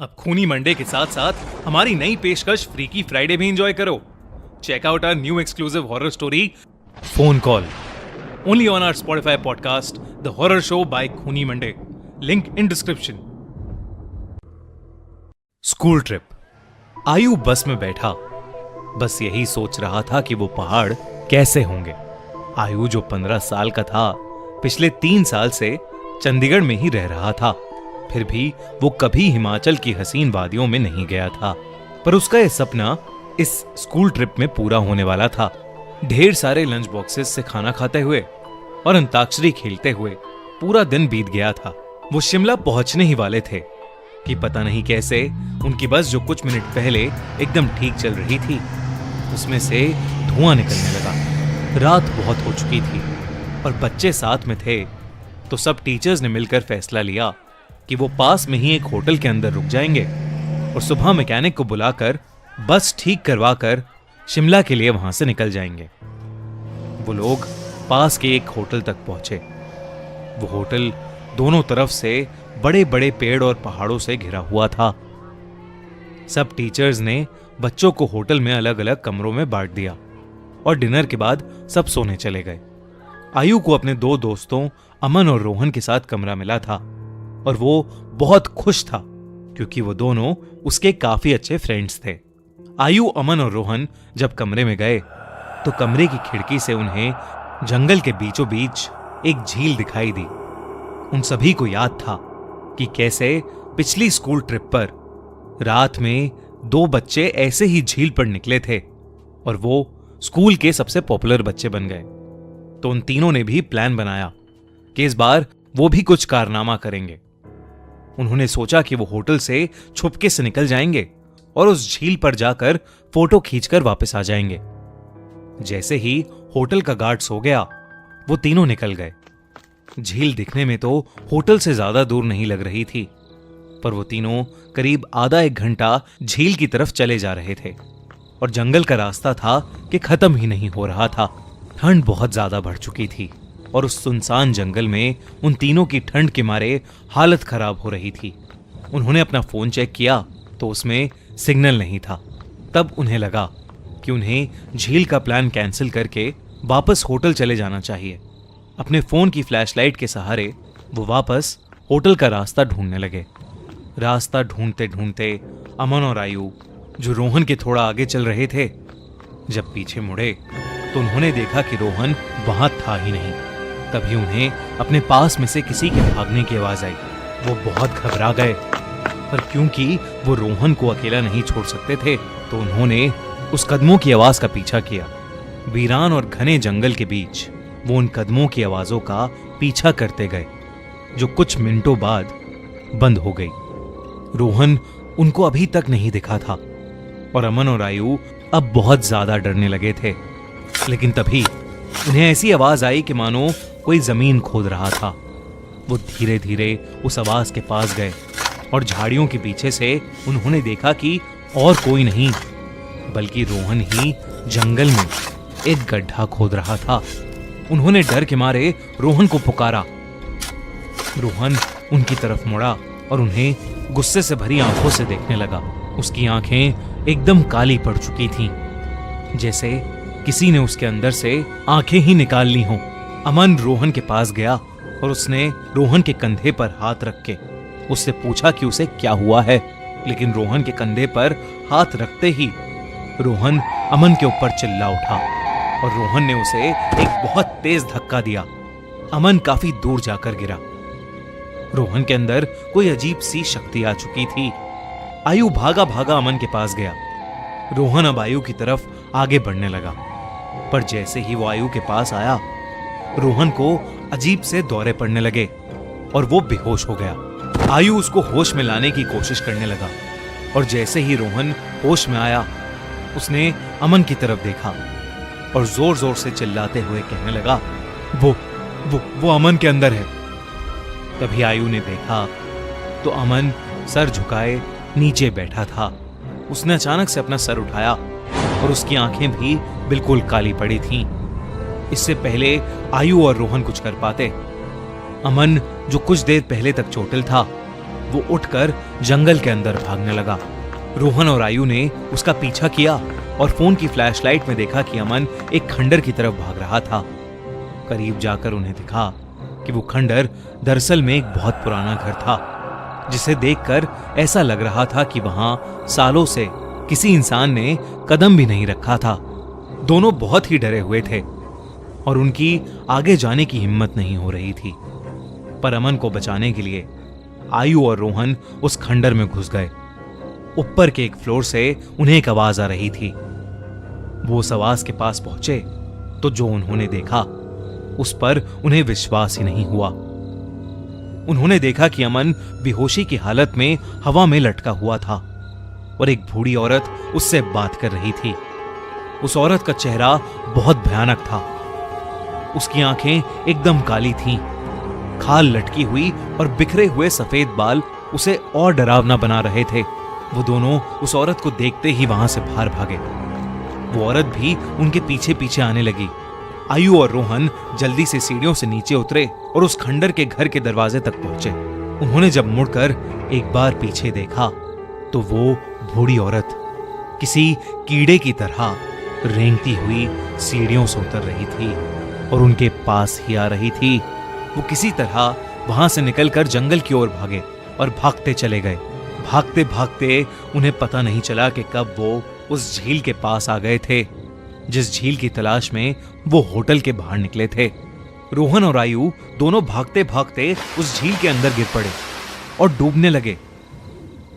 अब खूनी मंडे के साथ साथ हमारी नई पेशकश फ्रीकी फ्राइडे भी एंजॉय करो। Check out our new exclusive horror story phone call only on our Spotify podcast the horror show by खूनी Monday. Link in description. School trip. आयु बस में बैठा बस यही सोच रहा था कि वो पहाड़ कैसे होंगे। आयु जो 15 साल का था, पिछले 3 साल से चंडीगढ़ में ही रह रहा था। फिर भी वो कभी हिमाचल की हसीन वादियों में नहीं गया था। पर उसका यह सपना इस स्कूल ट्रिप में पूरा होने वाला था। ढेर सारे लंच बॉक्सेस से खाना खाते हुए और अंताक्षरी खेलते हुए पूरा दिन बीत गया था। वो शिमला पहुंचने ही वाले थे कि पता नहीं कैसे उनकी बस जो कुछ मिनट पहले एकदम ठीक चल रही थी, उसमें से धुआं निकलने लगा। रात बहुत हो चुकी थी और बच्चे साथ में थे, तो सब टीचर्स ने मिलकर फैसला लिया कि वो पास में ही एक होटल के अंदर रुक जाएंगे और सुबह मैकेनिक को बुलाकर बस ठीक करवाकर शिमला के लिए वहां से निकल जाएंगे। वो लोग पास के एक होटल तक पहुंचे। वो होटल दोनों तरफ से बड़े बड़े पेड़ और पहाड़ों से घिरा हुआ था। सब टीचर्स ने बच्चों को होटल में अलग अलग कमरों में बांट दिया और डिनर के बाद सब सोने चले गए। आयु को अपने 2 दोस्तों अमन और रोहन के साथ कमरा मिला था और वो बहुत खुश था क्योंकि वो दोनों उसके काफी अच्छे फ्रेंड्स थे। आयु, अमन और रोहन जब कमरे में गए तो कमरे की खिड़की से उन्हें जंगल के बीचों बीच एक झील दिखाई दी। उन सभी को याद था कि कैसे पिछली स्कूल ट्रिप पर रात में 2 बच्चे ऐसे ही झील पर निकले थे और वो स्कूल के सबसे पॉपुलर बच्चे बन गए। तो उन तीनों ने भी प्लान बनाया कि इस बार वो भी कुछ कारनामा करेंगे। उन्होंने सोचा कि वो होटल से छुपके से निकल जाएंगे और उस झील पर जाकर फोटो खींचकर वापस आ जाएंगे। जैसे ही होटल का गार्ड सो गया, वो तीनों निकल गए। झील दिखने में तो होटल से ज्यादा दूर नहीं लग रही थी, पर वो तीनों करीब आधा 1 घंटा झील की तरफ चले जा रहे थे और जंगल का रास्ता था कि खत्म ही नहीं हो रहा था। ठंड बहुत ज्यादा बढ़ चुकी थी और उस सुनसान जंगल में उन तीनों की ठंड के मारे हालत खराब हो रही थी। उन्होंने अपना फोन चेक किया तो उसमें सिग्नल नहीं था। तब उन्हें लगा कि उन्हें झील का प्लान कैंसिल करके वापस होटल चले जाना चाहिए। अपने फोन की फ्लैशलाइट के सहारे वो वापस होटल का रास्ता ढूंढने लगे। रास्ता ढूंढते ढूंढते अमन और आयु, जो रोहन के थोड़ा आगे चल रहे थे, जब पीछे मुड़े तो उन्होंने देखा कि रोहन वहां था ही नहीं। तभी उन्हें अपने पास में से किसी के भागने की आवाज आई। वो बहुत घबरा गए, पर क्योंकि वो रोहन को अकेला नहीं छोड़ सकते थे तो उन्होंने उस कदमों की आवाज का पीछा किया। वीरान और घने जंगल के बीच वो उन कदमों की आवाजों का पीछा करते गए, जो कुछ मिनटों बाद बंद हो गई। रोहन उनको अभी तक नहीं दिखा था और अमन और आयु अब बहुत ज्यादा डरने लगे थे। लेकिन तभी उन्हें ऐसी आवाज आई कि मानो कोई जमीन खोद रहा था। वो धीरे धीरे उस आवाज के पास गए और झाड़ियों के पीछे से उन्होंने देखा कि और कोई नहीं बल्कि रोहन ही जंगल में एक गड्ढा खोद रहा था। उन्होंने डर के मारे रोहन को पुकारा। रोहन उनकी तरफ मुड़ा और उन्हें गुस्से से भरी आंखों से देखने लगा। उसकी आंखें एकदम काली पड़ चुकी थीं, जैसे किसी ने उसके अंदर से आंखें ही निकाल ली हों। अमन रोहन के पास गया और उसने रोहन के कंधे पर हाथ रख के उससे पूछा कि उसे क्या हुआ है। लेकिन रोहन के कंधे पर हाथ रखते ही रोहन अमन के ऊपर चिल्ला उठा और रोहन ने उसे एक बहुत तेज धक्का दिया। अमन काफी दूर जाकर गिरा। रोहन के अंदर कोई अजीब सी शक्ति आ चुकी थी। आयु भागा भागा अमन के पास गया। रोहन अब आयु की तरफ आगे बढ़ने लगा, पर जैसे ही वो आयु के पास आया, रोहन को अजीब से दौरे पड़ने लगे और वो बेहोश हो गया। आयु उसको होश में लाने की कोशिश करने लगा और जैसे ही रोहन होश में आया, उसने अमन की तरफ देखा और जोर जोर से चिल्लाते हुए कहने लगा, वो अमन के अंदर है। तभी आयु ने देखा तो अमन सर झुकाए नीचे बैठा था। उसने अचानक से अपना सर उठाया और उसकी आंखें भी बिल्कुल काली पड़ी थीं। इससे पहले आयु और रोहन कुछ कर पाते, अमन जो कुछ देर पहले तक चोटिल था, वो उठकर जंगल के अंदर भागने लगा। रोहन और आयु ने उसका पीछा किया और फोन की फ्लैशलाइट में देखा कि अमन एक खंडर की तरफ भाग रहा था। करीब जाकर उन्हें दिखा कि वो खंडर दरअसल में एक बहुत पुराना घर था, जिसे देखकर ऐसा लग रहा था कि वहां सालों से किसी इंसान ने कदम भी नहीं रखा था। दोनों बहुत ही डरे हुए थे और उनकी आगे जाने की हिम्मत नहीं हो रही थी। पर अमन को बचाने के लिए आयु और रोहन उस खंडर में घुस गए। ऊपर के एक फ्लोर से उन्हें एक आवाज आ रही थी। वो उस आवाज के पास पहुंचे तो जो उन्होंने देखा उस पर उन्हें विश्वास ही नहीं हुआ। उन्होंने देखा कि अमन बेहोशी की हालत में हवा में लटका हुआ था और एक बूढ़ी औरत उससे बात कर रही थी। उस औरत का चेहरा बहुत भयानक था। उसकी आंखें एकदम काली थीं, खाल लटकी हुई और बिखरे हुए सफेद बाल उसे और डरावना बना रहे थे। वो दोनों उस औरत को देखते ही वहां से बाहर भागे। वो औरत भी उनके पीछे पीछे आने लगी। आयु और रोहन जल्दी से सीढ़ियों से नीचे उतरे और उस खंडर के घर के दरवाजे तक पहुंचे। उन्होंने जब मुड़कर एक बार पीछे देखा तो वो बूढ़ी औरत किसी कीड़े की तरह रेंगती हुई सीढ़ियों से उतर रही थी और उनके पास ही आ रही थी। वो किसी तरह वहां से निकलकर जंगल की ओर भागे और भागते चले गए। भागते भागते उन्हें पता नहीं चला कि कब वो उस झील के पास आ गए थे, जिस झील की तलाश में वो होटल के बाहर निकले थे। रोहन और आयु दोनों भागते भागते उस झील के अंदर गिर पड़े और डूबने लगे।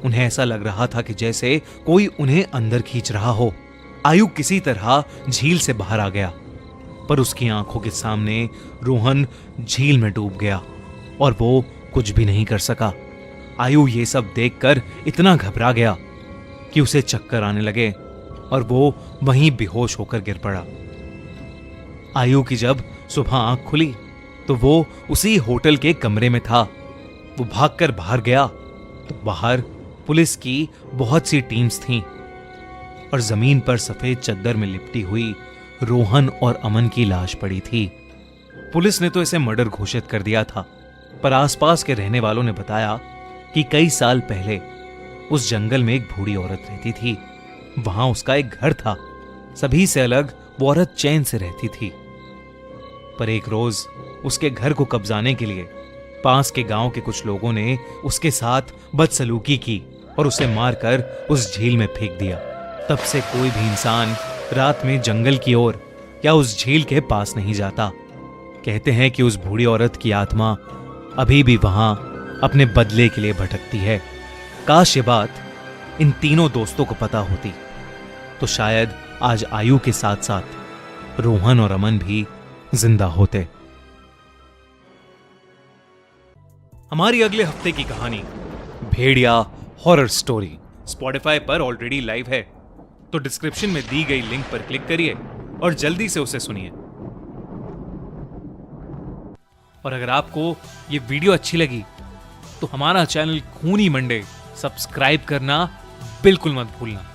उन्हें ऐसा लग रहा था कि जैसे कोई उन्हें अंदर खींच रहा हो। आयु किसी तरह झील से बाहर आ गया, पर उसकी आंखों के सामने रोहन झील में डूब गया और वो कुछ भी नहीं कर सका। आयु ये सब देखकर इतना घबरा गया कि उसे चक्कर आने लगे और वो वहीं बेहोश होकर गिर पड़ा। आयु की जब सुबह आंख खुली तो वो उसी होटल के कमरे में था। वो भागकर बाहर गया तो बाहर पुलिस की बहुत सी टीम्स थीं और जमीन पर सफेद चद्दर में लिपटी हुई रोहन और अमन की लाश पड़ी थी। पुलिस ने तो इसे मर्डर घोषित कर दिया था, पर आसपास के रहने वालों ने बताया कि कई साल पहले उस जंगल में एक बूढ़ी औरत रहती थी। वहां उसका एक घर था। सभी से अलग वो औरत चैन से रहती थी। पर एक रोज उसके घर को कब्जाने के लिए पास के गांव के कुछ लोगों ने उसके साथ बदसलूकी की और उसे मारकर उस झील में फेंक दिया। तब से कोई भी इंसान रात में जंगल की ओर या उस झील के पास नहीं जाता। कहते हैं कि उस बूढ़ी औरत की आत्मा अभी भी वहां अपने बदले के लिए भटकती है। काश ये बात इन तीनों दोस्तों को पता होती तो शायद आज आयु के साथ साथ रोहन और अमन भी जिंदा होते। हमारी अगले हफ्ते की कहानी भेड़िया हॉरर स्टोरी स्पॉटिफाई पर ऑलरेडी लाइव है, तो डिस्क्रिप्शन में दी गई लिंक पर क्लिक करिए और जल्दी से उसे सुनिए। और अगर आपको ये वीडियो अच्छी लगी तो हमारा चैनल खूनी मंडे सब्सक्राइब करना बिल्कुल मत भूलना।